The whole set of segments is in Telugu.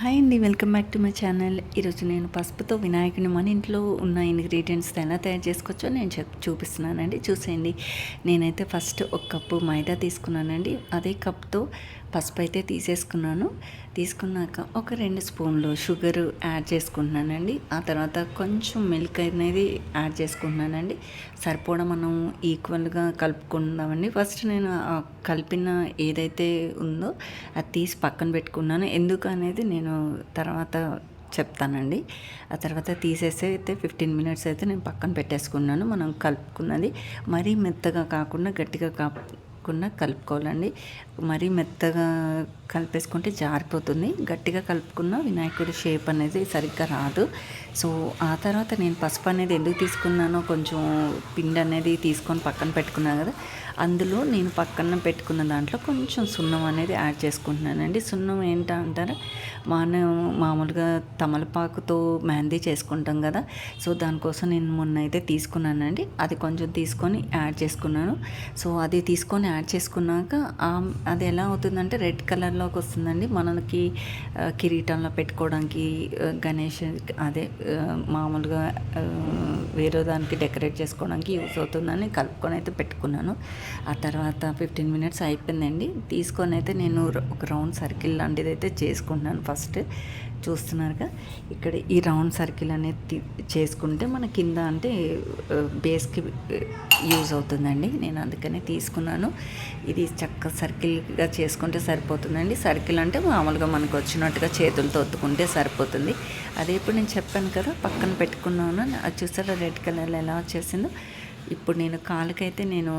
హాయ్ అండి, welcome back to my channel. ఈరోజు నేను పసుపుతో వినాయకుని మన ఇంట్లో ఉన్న ఇంగ్రీడియంట్స్తో ఎలా తయారు చేసుకోవచ్చో నేను చూపిస్తున్నానండి. చూసేయండి. నేనైతే ఫస్ట్ ఒక కప్పు మైదా తీసుకున్నానండి. అదే కప్తో పసుపు అయితే తీసుకున్నాక ఒక 2 స్పూన్లు షుగర్ యాడ్ చేసుకుంటున్నానండి. ఆ తర్వాత కొంచెం మిల్క్ అనేది యాడ్ చేసుకుంటున్నానండి. సరిపోవడం మనం ఈక్వల్గా కలుపుకుందామండి. ఫస్ట్ నేను కలిపిన ఏదైతే ఉందో అది తీసి పక్కన పెట్టుకున్నాను. ఎందుకు అనేది నేను తర్వాత చెప్తానండి. ఆ తర్వాత తీసేసి అయితే 15 మినిట్స్ అయితే నేను పక్కన పెట్టేసుకున్నాను. మనం కలుపుకున్నది మరీ మెత్తగా కాకుండా గట్టిగా కాకుండా కలుపుకోవాలండి. మరీ మెత్తగా కలిపేసుకుంటే జారిపోతుంది. గట్టిగా కలుపుకున్న వినాయకుడి షేప్ అనేది సరిగ్గా రాదు. సో ఆ తర్వాత నేను పసుపు అనేది ఎందుకు తీసుకున్నానో కొంచెం పిండి అనేది తీసుకొని పక్కన పెట్టుకున్నాను కదా, అందులో నేను పక్కన పెట్టుకున్న దాంట్లో కొంచెం సున్నం అనేది యాడ్ చేసుకుంటున్నానండి. సున్నం ఏంటంటారా, మనం మామూలుగా తమలపాకుతో మెహందీ చేసుకుంటాం కదా, సో దానికోసం నేను మొన్న అయితే తీసుకున్నానండి. అది కొంచెం తీసుకొని యాడ్ చేసుకున్నాను. సో అది తీసుకొని యాడ్ చేసుకున్నాక అది ఎలా అవుతుందంటే రెడ్ కలర్లోకి వస్తుందండి. మనకి కిరీటంలో పెట్టుకోవడానికి, గణేష్ అదే మామూలుగా వేరే దానికి డెకరేట్ చేసుకోవడానికి యూస్ అవుతుందని కలుపుకొని అయితే పెట్టుకున్నాను. ఆ తర్వాత 15 మినిట్స్ అయిపోయిందండి. తీసుకొని అయితే నేను ఒక రౌండ్ సర్కిల్ లాంటిది అయితే చేసుకుంటున్నాను. ఫస్ట్ చూస్తున్నారుగా, ఇక్కడ ఈ రౌండ్ సర్కిల్ అనేది చేసుకుంటే మన కింద అంటే బేస్కి యూజ్ అవుతుందండి. నేను అందుకనే తీసుకున్నాను. ఇది చక్క సర్కిల్గా చేసుకుంటే సరిపోతుందండి. సర్కిల్ అంటే మామూలుగా మనకు వచ్చినట్టుగా చేతులతో ఒత్తుకుంటే సరిపోతుంది. అదే ఇప్పుడు నేను చెప్పాను కదా పక్కన పెట్టుకున్నాను, అది చూసారా రెడ్ కలర్లో ఎలా వచ్చేసిందో. ఇప్పుడు నేను కాలుకైతే నేను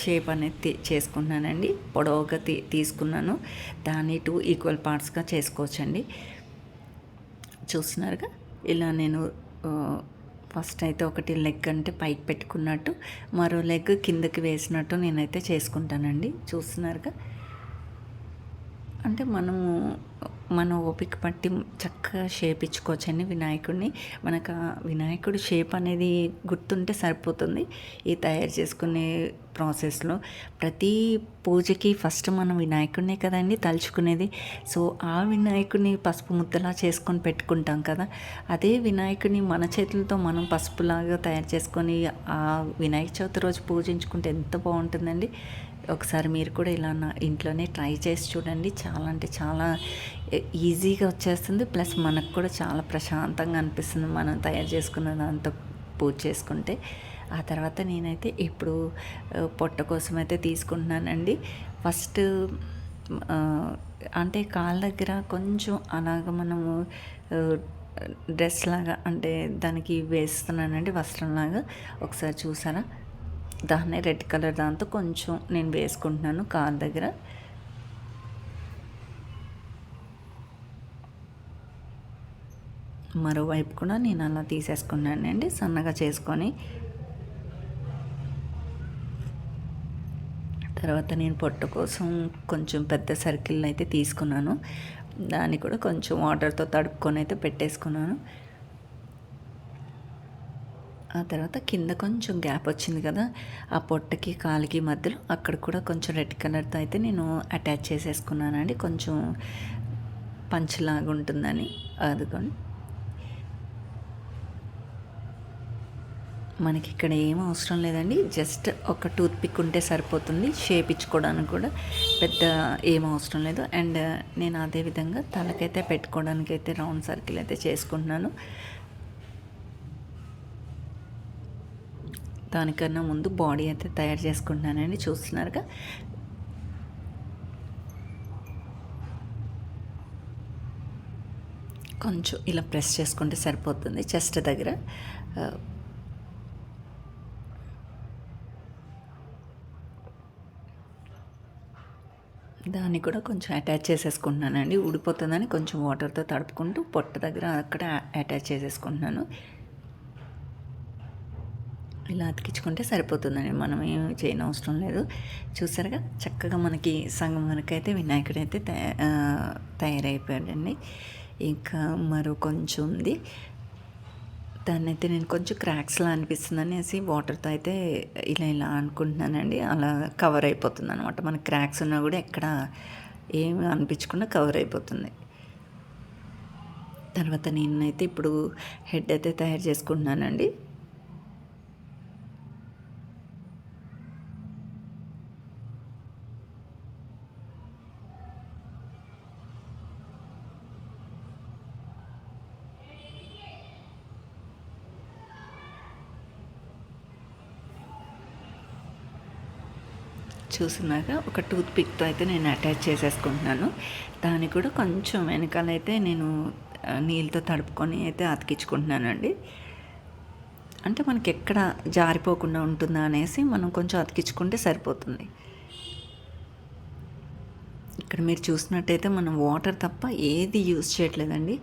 షేప్ అనేది చేసుకున్నానండి. పొడవుగా తీసుకున్నాను. దాన్ని 2 ఈక్వల్ పార్ట్స్గా చేసుకోవచ్చండి. చూస్తున్నారుగా, ఇలా నేను ఫస్ట్ అయితే ఒకటి లెగ్ అంటే పైకి పెట్టుకున్నట్టు, మరో లెగ్ కిందకి వేసినట్టు నేనైతే చేసుకుంటానండి. చూస్తున్నారుగా, అంటే మన ఓపిక పట్టి చక్కగా షేప్ ఇచ్చుకోవచ్చండి వినాయకుడిని. మనకు ఆ వినాయకుడి షేప్ అనేది గుర్తుంటే సరిపోతుంది. ఈ తయారు చేసుకునే ప్రాసెస్లో ప్రతి పూజకి ఫస్ట్ మనం వినాయకుడినే కదండి తలుచుకునేది. సో ఆ వినాయకుడిని పసుపు ముద్దలా చేసుకొని పెట్టుకుంటాం కదా, అదే వినాయకుడిని మన చేతులతో మనం పసుపులాగా తయారు చేసుకొని ఆ వినాయక చవితి రోజు పూజించుకుంటే ఎంత బాగుంటుందండి. ఒకసారి మీరు కూడా ఇలా నా ఇంట్లోనే ట్రై చేసి చూడండి. చాలా అంటే చాలా ఈజీగా వచ్చేస్తుంది. ప్లస్ మనకు కూడా చాలా ప్రశాంతంగా అనిపిస్తుంది మనం తయారు చేసుకున్న దాంతో పూజ చేసుకుంటే. ఆ తర్వాత నేనైతే ఇప్పుడు పొట్ట కోసం అయితే తీసుకుంటున్నానండి. ఫస్ట్ అంటే కాళ్ళ దగ్గర కొంచెం అలాగ మనము డ్రెస్ లాగా అంటే దానికి వేస్తున్నానండి, వస్త్రంలాగా. ఒకసారి చూసారా, దాన్నే రెడ్ కలర్ దాంతో కొంచెం నేను వేసుకుంటున్నాను కాళ్ళ దగ్గర. మరోవైపు కూడా నేను అలా తీసేసుకున్నానండి సన్నగా చేసుకొని. తర్వాత నేను పొట్ట కోసం కొంచెం పెద్ద సర్కిల్ అయితే తీసుకున్నాను. దాన్ని కూడా కొంచెం వాటర్తో తడుపుకొని అయితే పెట్టేసుకున్నాను. ఆ తర్వాత కింద కొంచెం గ్యాప్ వచ్చింది కదా, ఆ పొట్టకి కాలికి మధ్యలో అక్కడ కూడా కొంచెం రెడ్ కలర్తో అయితే నేను అటాచ్ చేసేసుకున్నానండి, కొంచెం పంచులాగా ఉంటుందని. అదిగోండి, మనకి ఇక్కడ ఏం అవసరం లేదండి. జస్ట్ ఒక టూత్ పిక్ ఉంటే సరిపోతుంది. షేప్ ఇచ్చుకోవడానికి కూడా పెద్ద ఏం అవసరం లేదు. అండ్ నేను అదేవిధంగా తలకైతే పెట్టుకోవడానికి అయితే రౌండ్ సర్కిల్ అయితే చేసుకుంటున్నాను. దానికన్నా ముందు బాడీ అయితే తయారు చేసుకుంటున్నానండి. చూస్తున్నారుగా, కొంచెం ఇలా ప్రెస్ చేసుకుంటే సరిపోతుంది చెస్ట్ దగ్గర. దాన్ని కూడా కొంచెం అటాచ్ చేసేసుకుంటున్నానండి. ఊడిపోతుందని కొంచెం వాటర్తో తడుపుకుంటూ పొట్ట దగ్గర అక్కడ అటాచ్ చేసేసుకుంటున్నాను. ఇలా అతికించుకుంటే సరిపోతుందండి, మనం ఏం చేయని అవసరం లేదు. చూసారుగా, చక్కగా మనకి సగం వరకు అయితే వినాయకుడు అయితే తయారైపోయాడండి. ఇంకా మరో కొంచెం ఉంది, దాన్ని అయితే నేను కొంచెం క్రాక్స్లా అనిపిస్తుంది అనేసి వాటర్తో అయితే ఇలా అనుకుంటున్నానండి. అలా కవర్ అయిపోతుంది అనమాట. మనకి క్రాక్స్ ఉన్నా కూడా ఎక్కడ ఏమి అనిపించకుండా కవర్ అయిపోతుంది. తర్వాత నేనైతే ఇప్పుడు హెడ్ అయితే తయారు చేసుకుంటున్నానండి. చూస్తున్నాక ఒక టూత్ పిక్తో అయితే నేను అటాచ్ చేసేసుకుంటున్నాను. దానికి కూడా కొంచెం వెనకాలైతే నేను నీళ్ళతో తడుపుకొని అయితే అతికించుకుంటున్నానండి. అంటే మనకి ఎక్కడ జారిపోకుండా ఉంటుందా అనేసి మనం కొంచెం అతికించుకుంటే సరిపోతుంది. ఇక్కడ మీరు చూసినట్టయితే మనం వాటర్ తప్ప ఏది యూజ్ చేయట్లేదండి.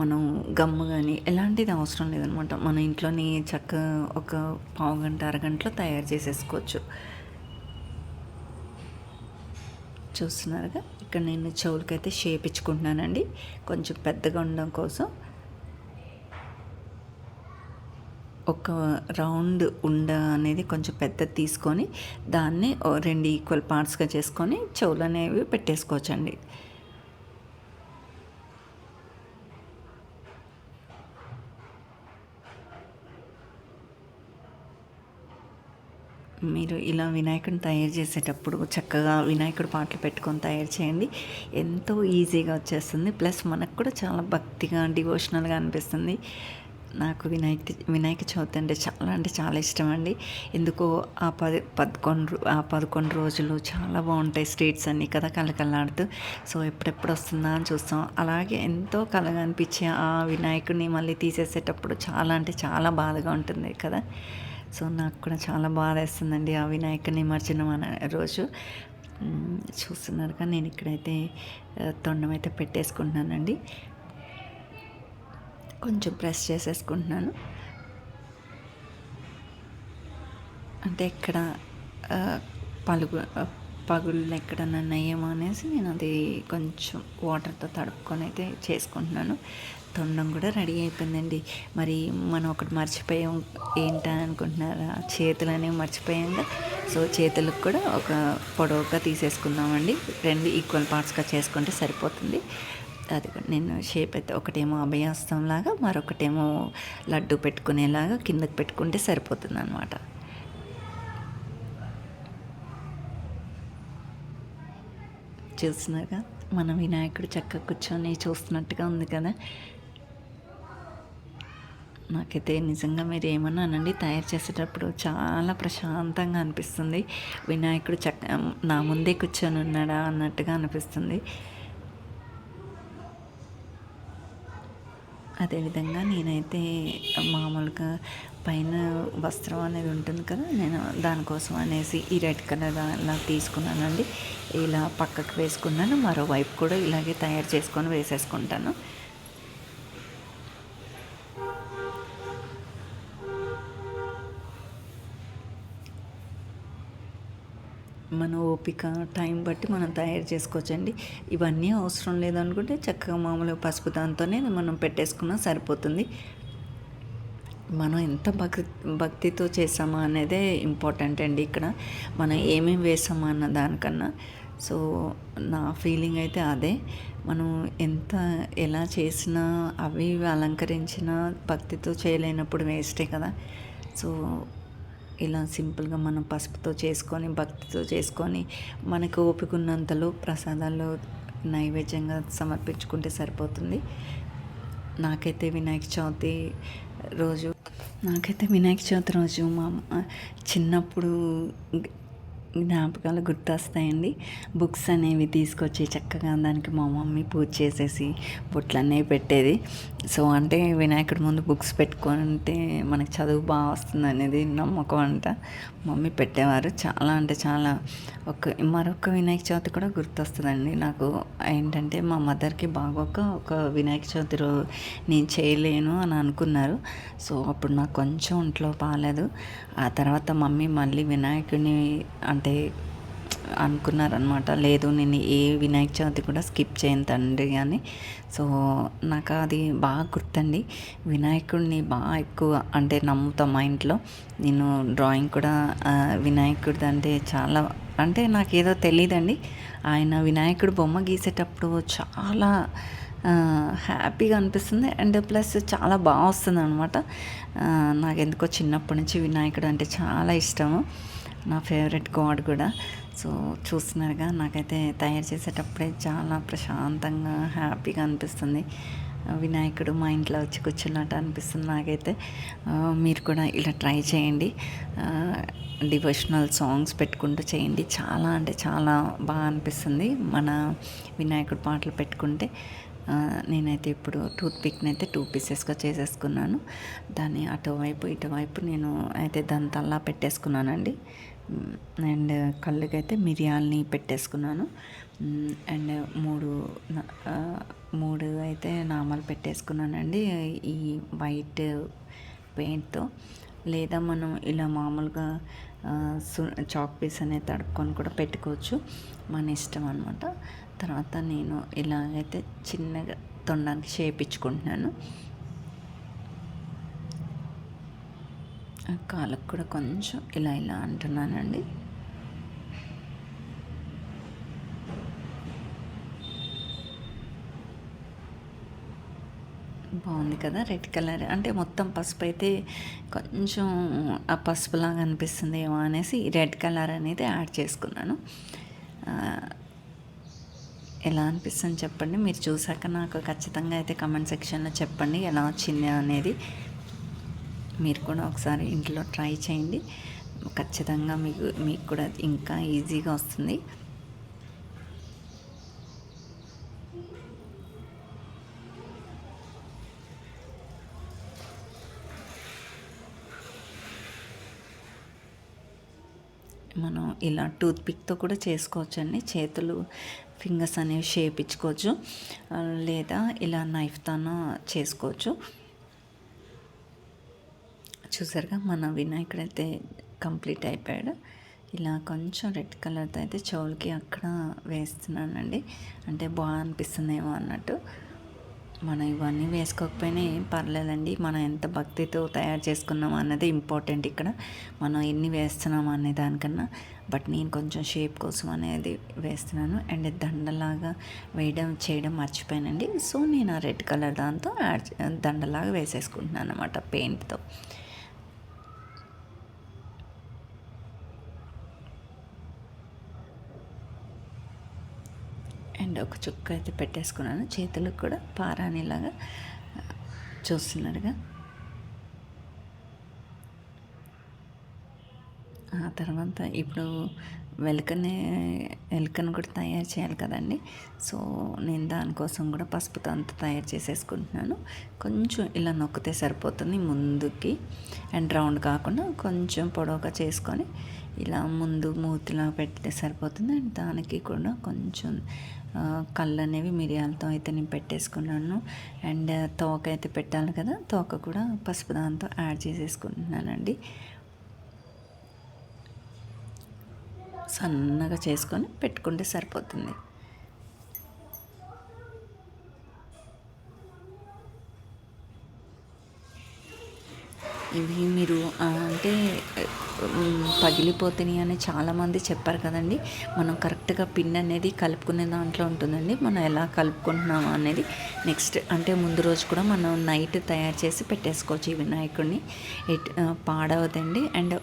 మనం గమ్ము కానీ ఎలాంటిది అవసరం లేదనమాట. మన ఇంట్లోని చక్కగా ఒక పావు గంట అరగంటలో తయారు చేసేసుకోవచ్చు. చూస్తున్నారుగా ఇక్కడ నేను చెవులకైతే షేప్ ఇచ్చుకుంటున్నానండి. కొంచెం పెద్దగా ఉండడం కోసం ఒక రౌండ్ ఉండ అనేది కొంచెం పెద్దది తీసుకొని దాన్ని 2 ఈక్వల్ పార్ట్స్గా చేసుకొని చెవులు అనేవి పెట్టేసుకోవచ్చండి. మీరు ఇలా వినాయకుడిని తయారు చేసేటప్పుడు చక్కగా వినాయకుడి పాటలు పెట్టుకొని తయారు చేయండి. ఎంతో ఈజీగా వచ్చేస్తుంది. ప్లస్ మనకు కూడా చాలా భక్తిగా డివోషనల్గా అనిపిస్తుంది. నాకు వినాయక చవితి అంటే చాలా ఇష్టం అండి. ఎందుకో ఆ 11 రోజులు చాలా బాగుంటాయి. స్ట్రీట్స్ అన్నీ కదా కలకలాడుతూ. సో ఎప్పుడెప్పుడు వస్తుందా అని చూస్తాం. అలాగే ఎంతో కలగా అనిపించే ఆ వినాయకుడిని మళ్ళీ తీసేసేటప్పుడు చాలా బాధగా ఉంటుంది కదా. సో నాకు కూడా చాలా బాధ వేస్తుందండి ఆ వినాయక నిమజ్జనం అనే రోజు. చూస్తున్నారుగా నేను ఇక్కడైతే తొండం అయితే పెట్టేసుకుంటున్నానండి. కొంచెం ప్రెస్ చేసేసుకుంటున్నాను. అంటే ఇక్కడ పగుళ్ళు ఎక్కడన్నా నయ్యేమో అనేసి నేను అది కొంచెం వాటర్తో తడుపుకొని అయితే చేసుకుంటున్నాను. తొండం కూడా రెడీ అయిపోయిందండి. మరి మనం ఒకటి మర్చిపోయాం ఏంటా అనుకుంటున్నారా, చేతులు అనేవి మర్చిపోయాంగా. సో చేతులకు కూడా ఒక పొడవుగా తీసేసుకుందామండి. 2 ఈక్వల్ పార్ట్స్గా చేసుకుంటే సరిపోతుంది. అది నేను షేప్ అయితే ఒకటేమో అభయహస్తంలాగా మరొకటేమో లడ్డు పెట్టుకునేలాగా కిందకి పెట్టుకుంటే సరిపోతుంది అన్నమాట. చూస్తున్నారుగా మన వినాయకుడు చక్కగా కూర్చొని చూస్తున్నట్టుగా ఉంది కదా. నాకైతే నిజంగా మీరు ఏమన్నా అనండి, తయారు చేసేటప్పుడు చాలా ప్రశాంతంగా అనిపిస్తుంది. వినాయకుడు నా ముందే కూర్చొని ఉన్నాడా అన్నట్టుగా అనిపిస్తుంది. అదేవిధంగా నేనైతే మామూలుగా పైన వస్త్రం అనేది ఉంటుంది కదా, నేను దానికోసం అనేసి ఈ రెడ్ కలర్ అలా తీసుకున్నానండి. ఇలా పక్కకు వేసుకున్నాను. మరోవైపు కూడా ఇలాగే తయారు చేసుకొని వేసేసుకుంటాను. మన ఓపిక టైం బట్టి మనం తయారు చేసుకోవచ్చండి. ఇవన్నీ అవసరం లేదనుకుంటే చక్కగా మామూలుగా పసుపు దాంతోనే మనం పెట్టేసుకున్నా సరిపోతుంది. మనం ఎంత భక్తితో చేసామా అనేదే ఇంపార్టెంట్ అండి. ఇక్కడ మనం ఏమేమి వేసామా అన్న దానికన్నా. సో నా ఫీలింగ్ అయితే అదే. మనం ఎలా చేసినా అవి అలంకరించినా భక్తితో చేయలేనప్పుడు వేస్టే కదా. సో ఇలా సింపుల్గా మనం పసుపుతో చేసుకొని భక్తితో చేసుకొని మనకు ఓపిక ఉన్నంతలో ప్రసాదాలు నైవేద్యంగా సమర్పించుకుంటే సరిపోతుంది. నాకైతే వినాయక చవితి రోజు మా చిన్నప్పుడు జ్ఞాపకాలు గుర్తొస్తాయండి. బుక్స్ అనేవి తీసుకొచ్చి చక్కగా దానికి మా మమ్మీ పూజ చేసేసి బొట్లు అనేవి పెట్టేది. సో అంటే వినాయకుడి ముందు బుక్స్ పెట్టుకుంటే మనకి చదువు బాగా వస్తుంది అనేది నమ్మకం అంట. మమ్మీ పెట్టేవారు. చాలా మరొక వినాయక చవితి కూడా గుర్తొస్తుందండి నాకు. ఏంటంటే మా మదర్కి బాగోక ఒక వినాయక చవితి నేను చేయలేను అని అనుకున్నారు. సో అప్పుడు నాకు కొంచెం ఒంట్లో బాగాలేదు. ఆ తర్వాత మమ్మీ మళ్ళీ వినాయకుడిని అంటే అనుకున్నారనమాట. లేదు నేను ఏ వినాయక చవితి కూడా స్కిప్ చేయను తండ్రి అని. సో నాకు అది బాగా గుర్తండి. వినాయకుడిని బాగా ఎక్కువ అంటే నమ్ముతాం మా ఇంట్లో. నేను డ్రాయింగ్ కూడా వినాయకుడిది అంటే చాలా అంటే నాకేదో తెలియదండి. ఆయన వినాయకుడు బొమ్మ గీసేటప్పుడు చాలా హ్యాపీగా అనిపిస్తుంది. అండ్ ప్లస్ చాలా బాగా వస్తుంది అనమాట. నాకెందుకో చిన్నప్పటి నుంచి వినాయకుడు అంటే చాలా ఇష్టము. నా ఫేవరెట్ గాడ్ కూడా. సో చూస్తున్నారుగా, నాకైతే తయారు చేసేటప్పుడే చాలా ప్రశాంతంగా హ్యాపీగా అనిపిస్తుంది. వినాయకుడు మా ఇంట్లో వచ్చి కూర్చున్నట్టు అనిపిస్తుంది నాకైతే. మీరు కూడా ఇలా ట్రై చేయండి. డివోషనల్ సాంగ్స్ పెట్టుకుంటూ చేయండి. చాలా అంటే చాలా బాగా అనిపిస్తుంది మన వినాయకుడు పాటలు పెట్టుకుంటే. నేనైతే ఇప్పుడు టూత్ పిక్ని అయితే 2 పీసెస్గా చేసేసుకున్నాను. దాన్ని అటువైపు ఇటువైపు నేను అయితే దాని తల్లా పెట్టేసుకున్నానండి. అండ్ కళ్ళకైతే మిరియాలని పెట్టేసుకున్నాను. అండ్ 3 అయితే నామాలు పెట్టేసుకున్నానండి ఈ వైట్ పెయింట్తో. లేదా మనం ఇలా మామూలుగా చాక్ పీస్ అనేది తడుపుకొని కూడా పెట్టుకోవచ్చు, మన ఇష్టం అనమాట. తర్వాత నేను ఇలాగైతే చిన్నగా తొండానికి షేప్ ఇచ్చుకుంటున్నాను. కాళ్ళకు కూడా కొంచెం ఇలా ఇలా అంటున్నానండి. బాగుంది కదా, రెడ్ కలర్ అంటే మొత్తం పసుపు అయితే కొంచెం ఆ పసుపులాగా అనిపిస్తుంది ఏమో అనేసి రెడ్ కలర్ అనేది యాడ్ చేసుకున్నాను. ఎలా అనిపిస్తుంది చెప్పండి. మీరు చూసాక నాకు ఖచ్చితంగా అయితే కమెంట్ సెక్షన్లో చెప్పండి ఎలా వచ్చింది అనేది. మీరు కూడా ఒకసారి ఇంట్లో ట్రై చేయండి. ఖచ్చితంగా మీకు కూడా ఇంకా ఈజీగా వస్తుంది. మనం ఇలా టూత్ పిక్తో కూడా చేసుకోవచ్చండి. చేతులు ఫింగర్స్ అనేవి షేప్ ఇచ్చుకోవచ్చు, లేదా ఇలా నైఫ్తోనూ చేసుకోవచ్చు. చూసారుగా, మన వినాయకుడు అయితే కంప్లీట్ అయిపోయాడు. ఇలా కొంచెం రెడ్ కలర్తో అయితే చెవులకి అక్కడ వేస్తున్నానండి. అంటే బాగా అనిపిస్తుందేమో అన్నట్టు. మనం ఇవన్నీ వేసుకోకపోయినా ఏం పర్లేదండి. మనం ఎంత భక్తితో తయారు చేసుకున్నాం అన్నది ఇంపార్టెంట్ ఇక్కడ. మనం ఎన్ని వేస్తున్నాం అనే దానికన్నా. బట్ నేను కొంచెం షేప్ కోసం అనేది వేస్తున్నాను. అండ్ దండలాగా చేయడం మర్చిపోయానండి. సో నేను ఆ రెడ్ కలర్ దాంతో దండలాగా వేసేసుకుంటున్నాను అనమాట పెయింట్తో. అండ్ ఒక చుక్క అయితే పెట్టేసుకున్నాను. చేతులకు కూడా పారాణిలాగా చూస్తున్నారుగా. ఆ తర్వాత ఇప్పుడు ఎలుకను కూడా తయారు చేయాలి కదండి. సో నేను దానికోసం కూడా పసుపుతో అంత తయారు చేసేసుకుంటున్నాను. కొంచెం ఇలా నొక్కితే సరిపోతుంది ముందుకి. అండ్ రౌండ్ కాకుండా కొంచెం పొడవుగా చేసుకొని ఇలా ముందు మూతిలా పెడితే సరిపోతుంది. అండ్ దానికి కూడా కొంచెం కళ్ళు అనేవి మిరియాలతో అయితే నేను పెట్టేసుకున్నాను. అండ్ తోక అయితే పెట్టాలి కదా, తోక కూడా పసుపు దాంతో యాడ్ చేసేసుకుంటున్నానండి. సన్నగా చేసుకొని పెట్టుకుంటే సరిపోతుంది. ఇవి మీరు అంటే పగిలిపోతున్నాయి అని చాలామంది చెప్పారు కదండి. మనం కరెక్ట్గా పిన్ అనేది కలుపుకునే దాంట్లో ఉంటుందండి. మనం ఎలా కలుపుకుంటున్నాము అనేది నెక్స్ట్ అంటే ముందు రోజు కూడా మనం నైట్ తయారు చేసి పెట్టేసుకోవచ్చు ఈ వినాయకుడిని. పాడవదండి. అండ్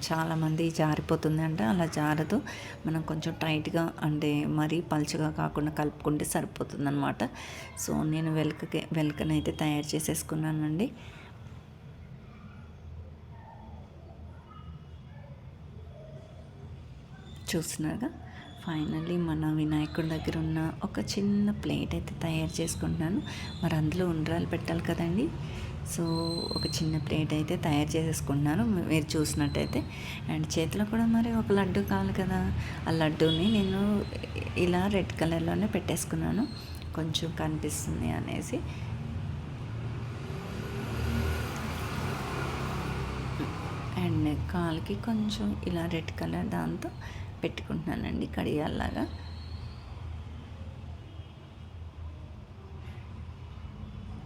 చాలామంది జారిపోతుంది అంటే అలా జారదు. మనం కొంచెం టైట్గా అంటే మరీ పలుచగా కాకుండా కలుపుకుంటే సరిపోతుంది అనమాట. సో నేను వెలకనైతే తయారు చేసేసుకున్నానండి. చూస్తున్నారుగా, ఫైనల్లీ మన వినాయకుడి దగ్గర ఉన్న ఒక చిన్న ప్లేట్ అయితే తయారు చేసుకుంటున్నాను. మరి అందులో ఉండ్రాలు పెట్టాలి కదండి. సో ఒక చిన్న ప్లేట్ అయితే తయారు చేసేసుకుంటున్నాను మీరు చూసినట్టయితే. అండ్ చేతిలో కూడా మరి ఒక లడ్డు కావాలి కదా, ఆ లడ్డూని నేను ఇలా రెడ్ కలర్లోనే పెట్టేసుకున్నాను, కొంచెం కనిపిస్తుంది అనేసి. అండ్ కాలుకి కొంచెం ఇలా రెడ్ కలర్ దాంతో పెట్టుకుంటున్నానండి కడియాల్లాగా.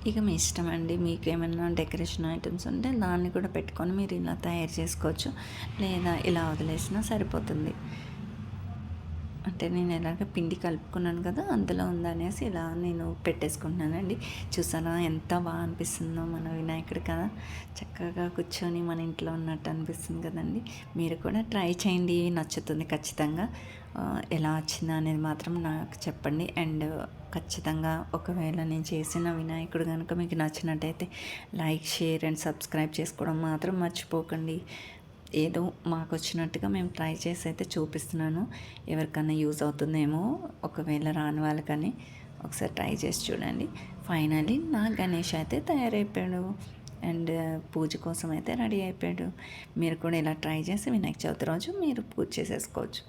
ఇక మీ ఇష్టం అండి. మీకు ఏమైనా డెకరేషన్ ఐటమ్స్ ఉంటే దాన్ని కూడా పెట్టుకొని మీరు ఇలా తయారు చేసుకోవచ్చు, లేదా ఇలా వదిలేసినా సరిపోతుంది. అంటే అంటే నేను ఎలాగ పిండి కలుపుకున్నాను కదా, అందులో ఉందనేసి ఇలా నేను పెట్టేసుకుంటున్నానండి. చూసారా ఎంత బాగా అనిపిస్తుందో మన వినాయకుడు కదా, చక్కగా కూర్చొని మన ఇంట్లో ఉన్నట్టు అనిపిస్తుంది కదండి. మీరు కూడా ట్రై చేయండి, నచ్చుతుంది ఖచ్చితంగా. ఎలా వచ్చిందా అనేది మాత్రం నాకు చెప్పండి. అండ్ ఖచ్చితంగా ఒకవేళ నేను చేసిన వినాయకుడు కనుక మీకు నచ్చినట్టయితే లైక్, షేర్ అండ్ సబ్స్క్రైబ్ చేసుకోవడం మాత్రం మర్చిపోకండి. ఏదో మాకు వచ్చినట్టుగా మేము ట్రై చేసి అయితే చూపిస్తున్నాను. ఎవరికైనా యూజ్ అవుతుందేమో ఒకవేళ రాని వాళ్ళకని ఒకసారి ట్రై చేసి చూడండి. ఫైనలీ నా గణేష్ అయితే తయారైపోయాడు అండ్ పూజ కోసం అయితే రెడీ అయిపోయాడు. మీరు కూడా ఇలా ట్రై చేసి వినాయక చవితి రోజు మీరు పూజ చేసేసుకోవచ్చు.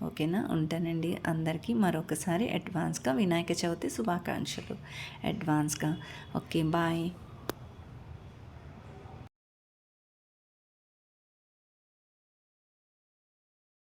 ఓకేనా, ఉంటానండి. అందరికీ మరొకసారి అడ్వాన్స్గా వినాయక చవితి శుభాకాంక్షలు. అడ్వాన్స్గా ఓకే, బాయ్.